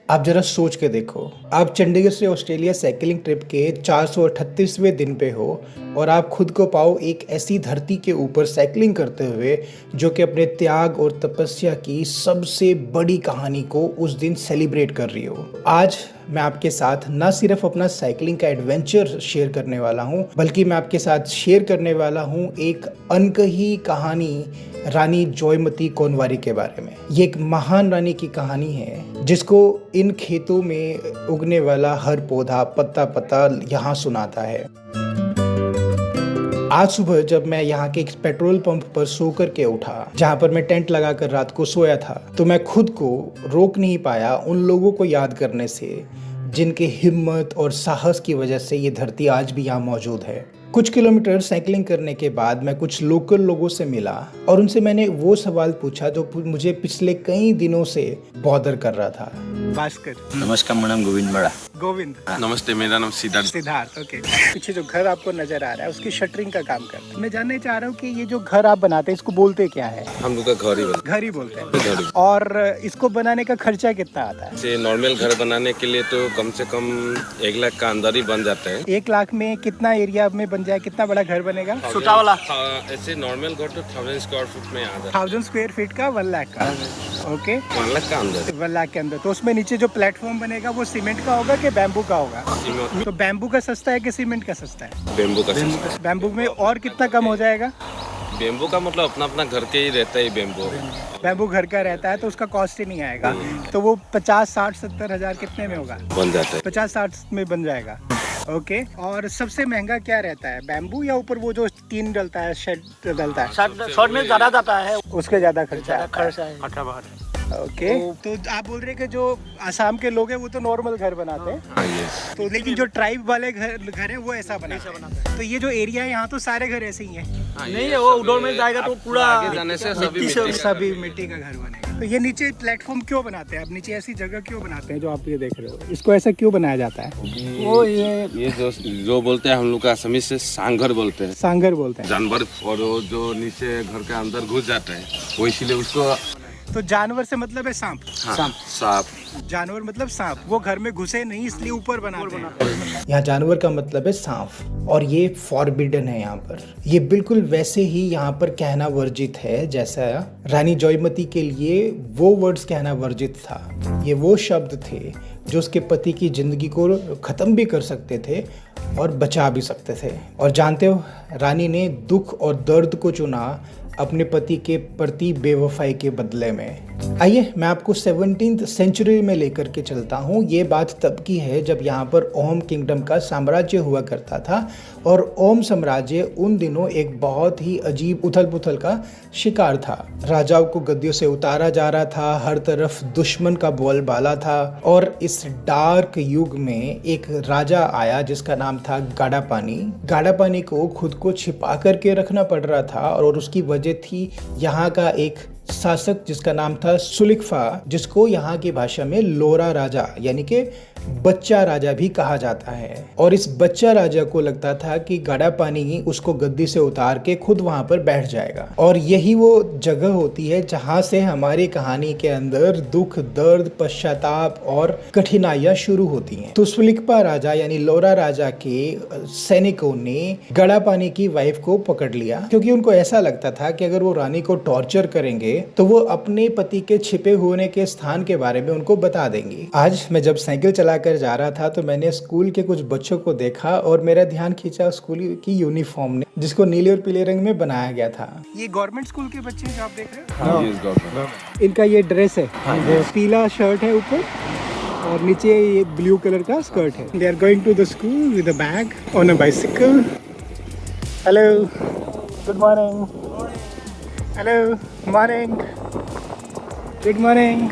आप जरा सोच के देखो, आप चंडीगढ़ से ऑस्ट्रेलिया साइकिलिंग ट्रिप के 438वें दिन पे हो और आप खुद को पाओ एक ऐसी धरती के ऊपर साइकिलिंग करते हुए जो कि अपने त्याग और तपस्या की सबसे बड़ी कहानी को उस दिन सेलिब्रेट कर रही हो। आज मैं आपके साथ न सिर्फ अपना साइकिलिंग का एडवेंचर शेयर करने वाला हूँ, बल्कि मैं आपके साथ शेयर करने वाला हूँ एक अनकही कहानी रानी जॉयमती कोनवारी के बारे में। ये एक महान रानी की कहानी है जिसको इन खेतों में उगने वाला हर पौधा पत्ता पत्ता यहाँ सुनाता है। आज सुबह जब मैं यहाँ के एक पेट्रोल पंप पर सो कर के उठा, जहाँ पर मैं टेंट लगाकर रात को सोया था, तो मैं खुद को रोक नहीं पाया उन लोगों को याद करने से जिनके हिम्मत और साहस की वजह से ये धरती आज भी यहाँ मौजूद है। कुछ किलोमीटर साइकिलिंग करने के बाद मैं कुछ लोकल लोगों से मिला और उनसे मैंने वो सवाल पूछा जो मुझे पिछले कई दिनों से बॉदर कर रहा था। भास्कर। नमस्कार, मेरा नाम गोविंद बड़ा। गोविंद। नमस्ते, मेरा नाम सिद्धार्थ। ओके। पीछे जो घर आपको नजर आ रहा है उसकी शटरिंग का काम करते हैं। मैं जानना चाह रहा हूँ कि ये जो घर आप बनाते हैं इसको बोलते क्या है? हम लोग का घर ही बोलते हैं। और इसको बनाने का खर्चा कितना आता है? ऐसे नॉर्मल घर बनाने के लिए तो कम से कम 1 लाख का अंदर ही बन जाता है। 1 लाख में कितना एरिया में बन जाए, कितना बड़ा घर बनेगा? छोटा वाला ऐसे नॉर्मल घर तो 1000 स्क्वायर फुट में आ जाता है। 1000 स्क्वायर फीट का 1 लाख का। ओके, 1 लाख का अंदर। 1 लाख के अंदर। तो उसमें नीचे जो प्लेटफॉर्म बनेगा वो सीमेंट का होगा कि बैम्बू का होगा? तो बैम्बू का सस्ता है कि सीमेंट का सस्ता है? बेम्बू का सस्ता है। बैम्बू में और कितना कम हो जाएगा? बेम्बू का मतलब अपना अपना घर के ही रहता है। बैम्बू घर का रहता है तो उसका कॉस्ट ही नहीं आएगा। तो वो 50, 60, 70 हजार कितने में होगा? बन जाता है 50-60 में बन जाएगा। ओके। और सबसे महंगा क्या रहता है, बैम्बू या ऊपर वो जो टीन डलता है, शेड डलता है? शॉर्ट में ज्यादा जाता है, उसके ज्यादा खर्चा है। है। ओके। तो आप बोल रहे हैं कि जो आसाम के लोग हैं वो तो नॉर्मल घर बनाते हैं। हाँ, yes। तो लेकिन जो ट्राइब वाले घर हैं वो ऐसा बनाते हैं। तो ये जो एरिया है यहाँ तो सारे घर ऐसे ही हैं? नहीं है, वो उडोर में जाएगा तो पूरा आगे जाने से सभी मिट्टी का घर बनेगा। तो ये नीचे प्लेटफॉर्म क्यों बनाते हैं? अब नीचे ऐसी जगह क्यों बनाते हैं जो आप ये देख रहे हो? इसको ऐसा क्यों बनाया जाता है? वो ये जो बोलते हैं हम लोग का असमी से सांगर बोलते हैं। सांगर बोलते हैं। जानवर और वो जो नीचे घर के अंदर घुस जाता है वो इसीलिए उसको। तो जानवर से मतलब है सांप? हाँ, सांप। जानवर मतलब सांप, वो घर में घुसे नहीं इसलिए ऊपर बनाते हैं। यहाँ जानवर का मतलब है सांप और ये फॉरबिडन है यहाँ पर। ये बिल्कुल वैसे ही यहाँ पर कहना वर्जित है जैसा रानी जॉयमती के लिए वो वर्ड्स कहना वर्जित था। ये वो शब्द थे जो उसके पति की जिंदगी को खत्म भी कर सकते थे और बचा भी सकते थे। और जानते हो, रानी ने दुख और दर्द को चुना अपने पति के प्रति बेवफाई के बदले में। आइए मैं आपको 17th सेंचुरी में लेकर के चलता हूँ। ये बात तब की है जब यहाँ पर ओम किंगडम का साम्राज्य हुआ करता था और ओम साम्राज्य उन दिनों एक बहुत ही अजीब उथल पुथल का शिकार था। राजाओं को गद्दियों से उतारा जा रहा था, हर तरफ दुश्मन का बोलबाला था और इस डार्क युग में एक राजा आया जिसका नाम था गाडापानी। गाडापानी को खुद को छिपा करके रखना पड़ रहा था और उसकी वजह थी यहाँ का एक शासक जिसका नाम था सुलिकफा, जिसको यहाँ की भाषा में लोरा राजा यानी कि बच्चा राजा भी कहा जाता है। और इस बच्चा राजा को लगता था कि गाडापानी ही उसको गद्दी से उतार के खुद वहां पर बैठ जाएगा और यही वो जगह होती है जहां से हमारी कहानी के अंदर दुख, दर्द, पश्चाताप और कठिनाइयां शुरू होती हैं। तो सुलिकफा राजा यानी लोरा राजा के सैनिकों ने गाडापानी की वाइफ को पकड़ लिया क्योंकि उनको ऐसा लगता था कि अगर वो रानी को टॉर्चर करेंगे तो वो अपने पति के छिपे होने के स्थान के बारे में उनको बता देंगी। आज मैं जब साइकिल चलाकर जा रहा था तो मैंने स्कूल के कुछ बच्चों को देखा और मेरा ध्यान खींचा स्कूल की यूनिफॉर्म ने, जिसको नीले और पीले रंग में बनाया गया था। ये गवर्नमेंट स्कूल के बच्चे जो आप देख रहे हाँ, हो, इनका ये ड्रेस है। पीला शर्ट है ऊपर और नीचे ये ब्लू कलर का स्कर्ट है। They are going to the school with a bag on a bicycle. Hello, good morning. Hello, morning, good morning.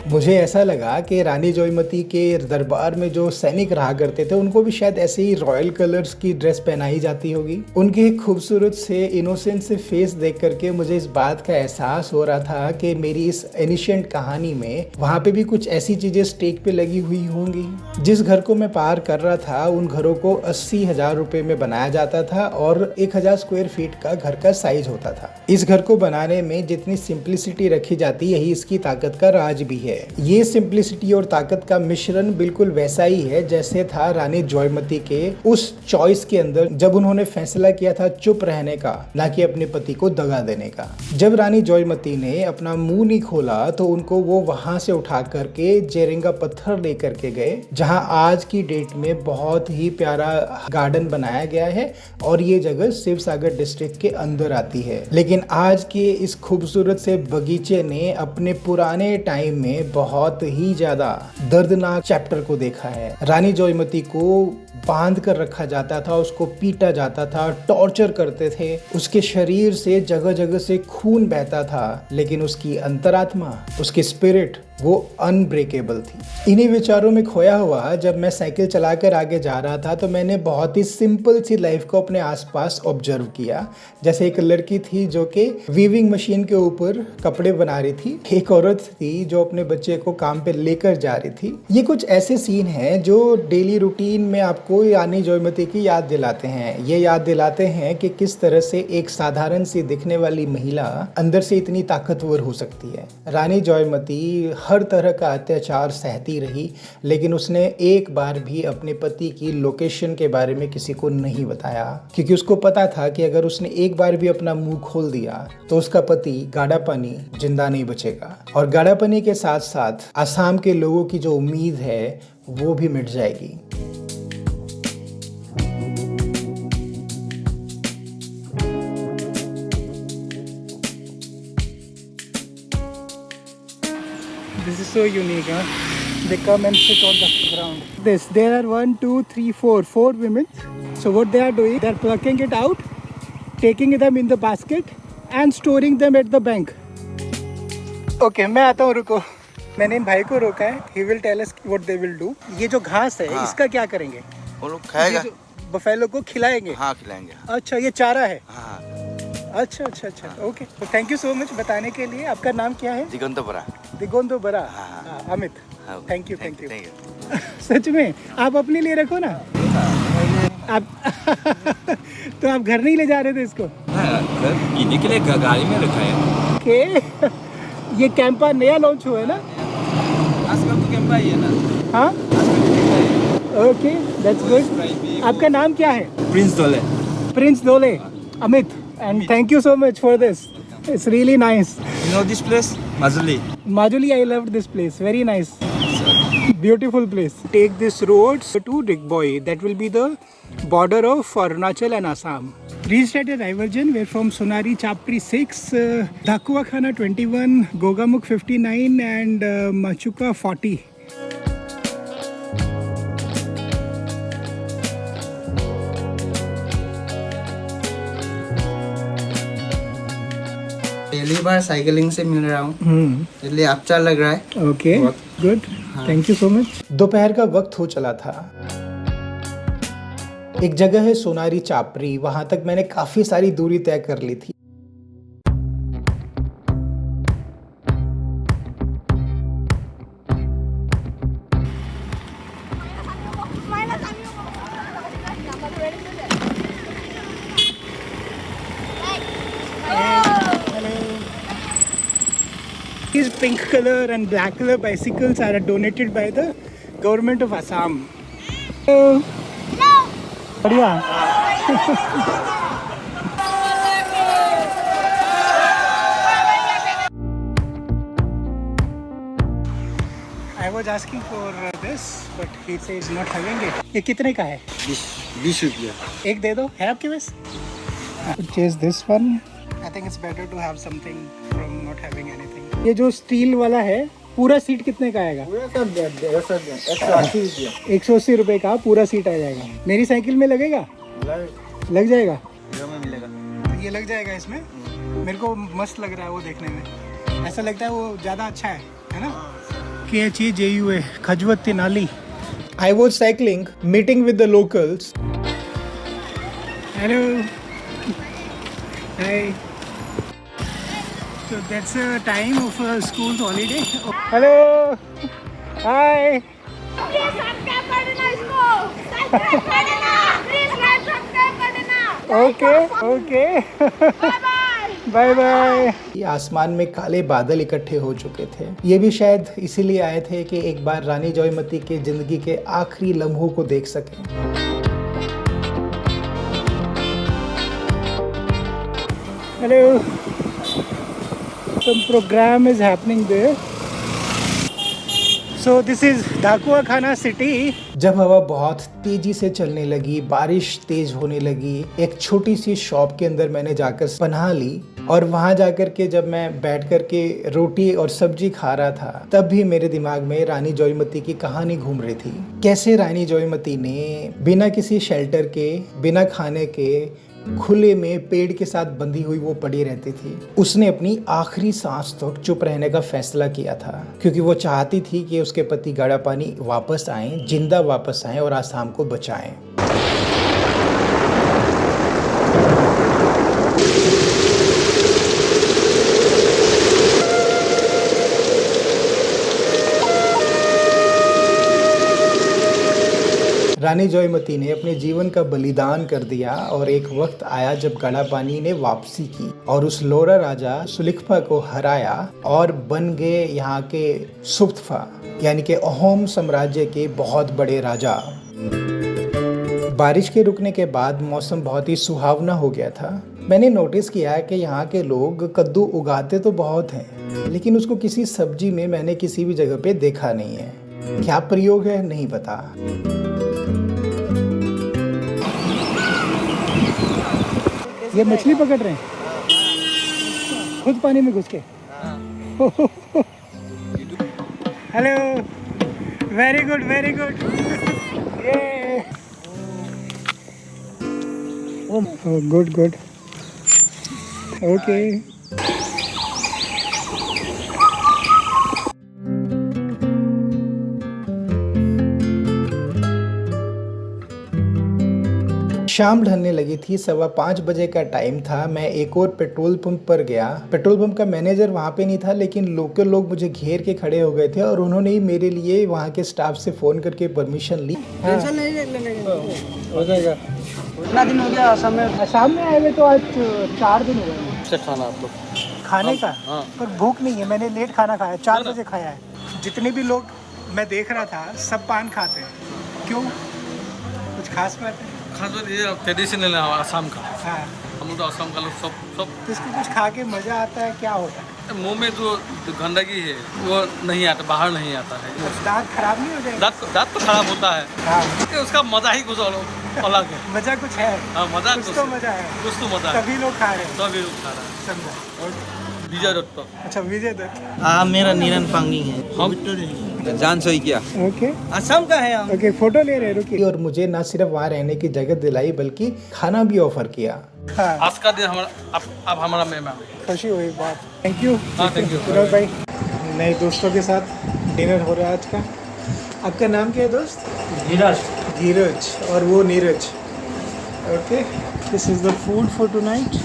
मुझे ऐसा लगा कि रानी जॉयमती के दरबार में जो सैनिक रहा करते थे उनको भी शायद ऐसे ही रॉयल कलर्स की ड्रेस पहनाई जाती होगी। उनके खूबसूरत से इनोसेंट से फेस देख करके मुझे इस बात का एहसास हो रहा था कि मेरी इस एनिशिएंट कहानी में वहाँ पे भी कुछ ऐसी चीजें स्टेक पे लगी हुई होंगी। जिस घर को मैं पार कर रहा था उन घरों को 80,000 रुपए में बनाया जाता था और 1000 स्क्वायर फीट का घर का साइज होता था। इस घर को बनाने में जितनी सिंप्लिसिटी रखी जाती यही इसकी ताकत का राज भी है। ये सिंप्लिसिटी और ताकत का मिश्रण बिल्कुल वैसा ही है जैसे था रानी जयमती के उस चॉइस के अंदर जब उन्होंने फैसला किया था चुप रहने का, ना कि अपने पति को दगा देने का। जब रानी जयमती ने अपना मुंह नहीं खोला तो उनको वो वहां से उठा करके जेरेंगा पत्थर लेकर के गए, जहां आज की डेट में बहुत ही प्यारा गार्डन बनाया गया है और ये जगह शिव सागर डिस्ट्रिक्ट के अंदर आती है। लेकिन आज के इस खूबसूरत से बगीचे ने अपने पुराने टाइम में बहुत ही ज्यादा दर्दनाक चैप्टर को देखा है। रानी जयमती को बांध कर रखा जाता था, उसको पीटा जाता था, टॉर्चर करते थे, उसके शरीर से जगह जगह से खून बहता था, लेकिन उसकी अंतरात्मा, उसकी स्पिरिट वो अनब्रेकेबल थी। इन्हीं विचारों में खोया हुआ जब मैं साइकिल चलाकर आगे जा रहा था तो मैंने बहुत ही सिंपल सी लाइफ को अपने आसपास ऑब्जर्व किया। जैसे एक लड़की थी जो कि वीविंग मशीन के ऊपर कपड़े बना रही थी, एक औरत थी जो अपने बच्चे को काम पे लेकर जा रही थी। ये कुछ ऐसे सीन हैं जो डेली रूटीन में आपको रानी जयमती की याद दिलाते हैं। ये याद दिलाते हैं कि किस तरह से एक साधारण सी दिखने वाली महिला अंदर से इतनी ताकतवर हो सकती है। रानी जयमती हर तरह का अत्याचार सहती रही, लेकिन उसने एक बार भी अपने पति की लोकेशन के बारे में किसी को नहीं बताया, क्योंकि उसको पता था कि अगर उसने एक बार भी अपना मुंह खोल दिया तो उसका पति गाड़ापानी जिंदा नहीं बचेगा, और गाड़ापानी के साथ साथ असम के लोगों की जो उम्मीद है वो भी मिट जाएगी। This is so unique, huh? They come and sit on the ground. There are 1, 2, 3, 4 women. So what they are doing, they are plucking it out, taking them in the basket and storing them at the bank. Okay, मैं आता हूँ, रुको। मैंने इन भाई को रोका है. He will tell us what they will do. ये जो घास है, इसका क्या करेंगे? वो लोग खाएगा। बफेलो को खिलाएंगे? हाँ, खिलाएंगे। अच्छा, ये चारा है? हाँ। अच्छा, ओके। तो थैंक यू सो मच बताने के लिए। आपका नाम क्या है? दिगंतो बरा। दिगंतो बरा। हाँ। अमित। Thank you. सच में आप अपने लिए रखो ना। आप तो आप घर नहीं ले जा रहे थे इसको? पीने के लिए गाड़ी में रखा है। ओके, ये कैंपा नया लॉन्च हुआ है ना? आजकल तो कैंपा ही है ना। हाँ, ओके, दैट्स गुड। आपका नाम क्या है? प्रिंस दोले। Amit, and thank you so much for this. It's really nice. You know this place? Majuli, I loved this place. Very nice. Beautiful place. Take this road to Rigboy. That will be the border of Arunachal and Assam. Reached at a diversion where from Sonari Chapri 6, Dhakua Khana 21, Gogamukh 59 and Machuka 40. पहली बार cycling से मिल रहा हूँ, इसलिए अच्छा लग रहा है। Okay, good, thank you so much. दोपहर का वक्त हो चला था। एक जगह है सोनारी चापरी, वहां तक मैंने काफी सारी दूरी तय कर ली थी। These pink color and black color bicycles are donated by the government of Assam. बढ़िया। I was asking for this, but he says not having it. ये कितने का है? 20 रुपया। एक दे दो, है आपके पास? Purchase this one. I think it's better to have something from not having anything. ये जो स्टील वाला है, पूरा सीट कितने का आएगा? 180 रुपए का पूरा सीट आ जाएगा। मेरी साइकिल में लगेगा? लग जाएगा? तो ये लग जाएगा इसमें? मेरे को मस्त लग रहा है वो देखने में। ऐसा लगता है वो ज़्यादा अच्छा है ना? KHEJUA खजवती नाली। I was cycling, meeting with the locals. Hello. Hi. So that's the time of a school holiday. Hello. Hi. Please subscribe करना इसको. Subscribe करना. Please like subscribe करना. Okay. Bye bye. Bye bye. ये आसमान में काले बादल इकट्ठे हो चुके थे। ये भी शायद इसीलिए आए थे कि एक बार रानी जॉयमती के जिंदगी के आखिरी लम्हों को देख सकें। Hello, some program is happening there. So this is धाकुआ खाना सिटी। जब हवा बहुत तेजी से चलने लगी, बारिश तेज होने लगी, एक छोटी सी शॉप के अंदर मैंने जाकर पनाह ली और वहां जाकर के जब मैं बैठ कर के रोटी और सब्जी खा रहा था, तब भी मेरे दिमाग में रानी जॉयमती की कहानी घूम रही थी। कैसे रानी जॉयमती ने बिना किसी शेल्टर के, बिना खाने के, खुले में पेड़ के साथ बंधी हुई वो पड़ी रहती थी। उसने अपनी आखिरी सांस तक चुप रहने का फैसला किया था, क्योंकि वो चाहती थी कि उसके पति गाड़ापानी वापस आएं, जिंदा वापस आएं और आसाम को बचाएं। रानी जॉयमती ने अपने जीवन का बलिदान कर दिया और एक वक्त आया जब गाड़ापानी ने वापसी की और उस लोरा राजा सुलिखफा को हराया और बन गए यहाँ के सुप्तफा, यानी कि अहोम साम्राज्य के बहुत बड़े राजा। बारिश के रुकने के बाद मौसम बहुत ही सुहावना हो गया था। मैंने नोटिस किया कि यहाँ के लोग कद्दू उगाते तो बहुत हैं, लेकिन उसको किसी सब्जी में मैंने किसी भी जगह पे देखा नहीं है। क्या प्रयोग है नहीं पता। ये मछली पकड़ रहे हैं खुद पानी में घुस के। Hello, very good very good. Good good, okay. शाम ढलने लगी थी, 5:15 बजे का टाइम था। मैं एक और पेट्रोल पंप पर गया। पेट्रोल पंप का मैनेजर वहाँ पे नहीं था, लेकिन लोकल लोग मुझे घेर के खड़े हो गए थे और उन्होंने ही मेरे लिए वहाँ के स्टाफ से फ़ोन करके परमिशन ली। टेंशन नहीं हो जाएगा। कितना दिन हो गया आसाम में? आसाम में आए हुए तो आज 4 दिन हो गए। खाना आप लोग खाने का? पर भूख नहीं है, मैंने लेट खाना खाया, 4 बजे खाया है। जितने भी लोग मैं देख रहा था सब पान खाते हैं, क्यों? कुछ खास बात है? खास बात ये ट्रेडिशनल है आसाम का। हाँ, हम लोग तो आसाम का लोग सब तो इसको कुछ खा के मज़ा आता है, क्या होता है? मुंह में जो गंदगी है वो नहीं आता, बाहर नहीं आता है। दांत खराब नहीं हो जाएगा? दांत तो खराब होता है। हाँ, उसका मजा ही कुछ अलग है। मजा कुछ है। हाँ, मजा कुछ तो मजा है, कुछ तो मजा है। तभी लोग खा रहे हैं। सभी लोग खा रहा है। समझा। और विजय दत्त। अच्छा, विजय दत्त। मेरा नीरन पांगी है। हम जान सोई क्या ओके, असम का है हम। ओके, फोटो ले रहे हैं, रुकिए। और मुझे ना सिर्फ वहाँ रहने की जगह दिलाई बल्कि खाना भी ऑफर किया। हाँ, आज का दिन हमारा अब हमारा मेहमान। खुशी हुई बहुत। Thank you. हाँ, थैंक यू विनोद भाई। नए दोस्तों के साथ डिनर हो रहा है आज का। आपका नाम क्या है दोस्त? धीरज और वो Neeraj. Okay, this is the food for tonight.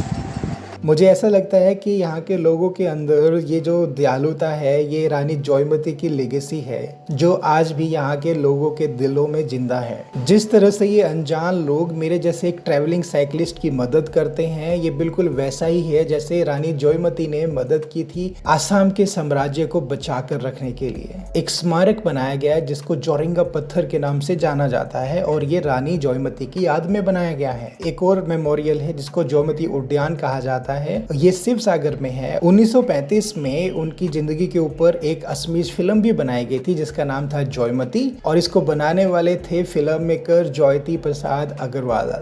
मुझे ऐसा लगता है कि यहाँ के लोगों के अंदर ये जो दयालुता है, ये रानी जॉयमती की लेगेसी है, जो आज भी यहाँ के लोगों के दिलों में जिंदा है। जिस तरह से ये अनजान लोग मेरे जैसे एक ट्रैवलिंग साइकिलिस्ट की मदद करते हैं, ये बिल्कुल वैसा ही है जैसे रानी जॉयमती ने मदद की थी आसाम के साम्राज्य को बचा कर रखने के लिए। एक स्मारक बनाया गया है जिसको जोरिंगा पत्थर के नाम से जाना जाता है और ये रानी जॉयमती की याद में बनाया गया है। एक और मेमोरियल है जिसको जॉयमती उद्यान कहा जाता है, ये शिव सागर में है। 1935 में उनकी जिंदगी के ऊपर एक असमीज फिल्म भी बनाई गई थी जिसका नाम था जॉयमती और इसको बनाने वाले थे फिल्म मेकर ज्योति प्रसाद अग्रवाल।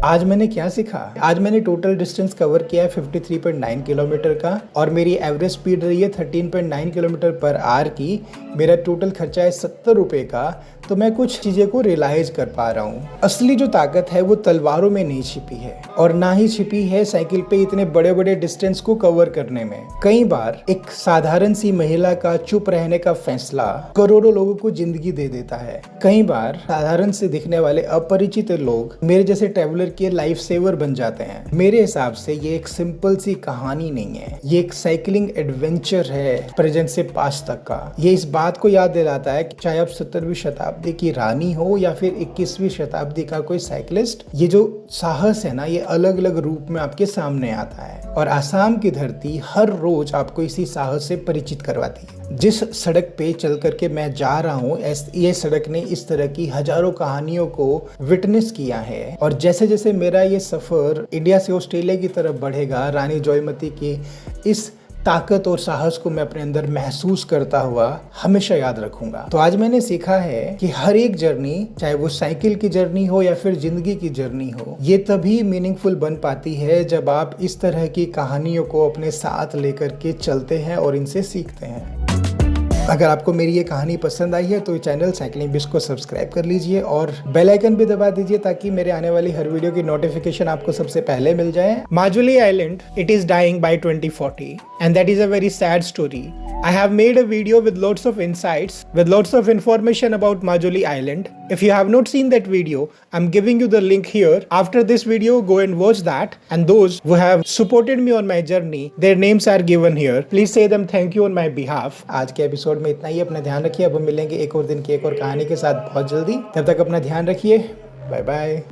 आज मैंने क्या सीखा? आज मैंने टोटल डिस्टेंस कवर किया है 53.9 किलोमीटर का और मेरी एवरेज स्पीड रही है 13.9 किलोमीटर पर आवर की। मेरा टोटल खर्चा है 70 रुपये का। तो मैं कुछ चीज़ें को रियलाइज कर पा रहा हूँ। असली जो ताकत है वो तलवारों में नहीं छिपी है और ना ही छिपी है साइकिल पे इतने बड़े बड़े डिस्टेंस को कवर करने में। कई बार एक साधारण सी महिला का चुप रहने का फैसला करोड़ों लोगों को जिंदगी दे देता है। कई बार साधारण से दिखने वाले अपरिचित लोग मेरे जैसे ट्रैवलर के लाइफ सेवर बन जाते हैं। मेरे हिसाब से ये एक सिंपल सी कहानी नहीं है, ये एक साइकिलिंग एडवेंचर है प्रेजेंट से पास्ट तक का। ये इस बात को याद दिलाता है कि चाहे आप 17वीं शताब्दी की रानी हो या फिर 21वीं शताब्दी का कोई साइकिलिस्ट, ये जो साहस है ना, ये अलग अलग रूप में आपके सामने आता है। और आसाम की धरती हर रोज आपको इसी साहस से परिचित करवाती है। जिस सड़क पे चल करके मैं जा रहा हूँ, ये सड़क ने इस तरह की हजारों कहानियों को विटनेस किया है। और जैसे जैसे मेरा ये सफर इंडिया से ऑस्ट्रेलिया की तरफ बढ़ेगा, रानी जॉयमती की इस ताकत और साहस को मैं अपने अंदर महसूस करता हुआ हमेशा याद रखूंगा। तो आज मैंने सीखा है कि हर एक जर्नी, चाहे वो साइकिल की जर्नी हो या फिर जिंदगी की जर्नी हो, ये तभी मीनिंगफुल बन पाती है जब आप इस तरह की कहानियों को अपने साथ लेकर के चलते हैं और इनसे सीखते हैं। अगर आपको मेरी ये कहानी पसंद आई है तो चैनल साइकिलिंग बिज को सब्सक्राइब कर लीजिए और बेल आइकन भी दबा दीजिए ताकि मेरे आने वाली हर वीडियो की नोटिफिकेशन आपको सबसे पहले मिल जाए। Majuli island, it is dying by 2040 and that is a very sad story. I have made a video with lots of insights, with lots of information about Majuli Island. If you have not seen that video, I'm giving you the link here. After this video, go and watch that. And those who have supported me on my journey, their names are given here. Please say them thank you on my behalf. आज के episode में इतना ही। अपना ध्यान रखिए। अब हम मिलेंगे एक और दिन की एक और कहानी के साथ बहुत जल्दी। तब तक अपना ध्यान रखिए। Bye bye.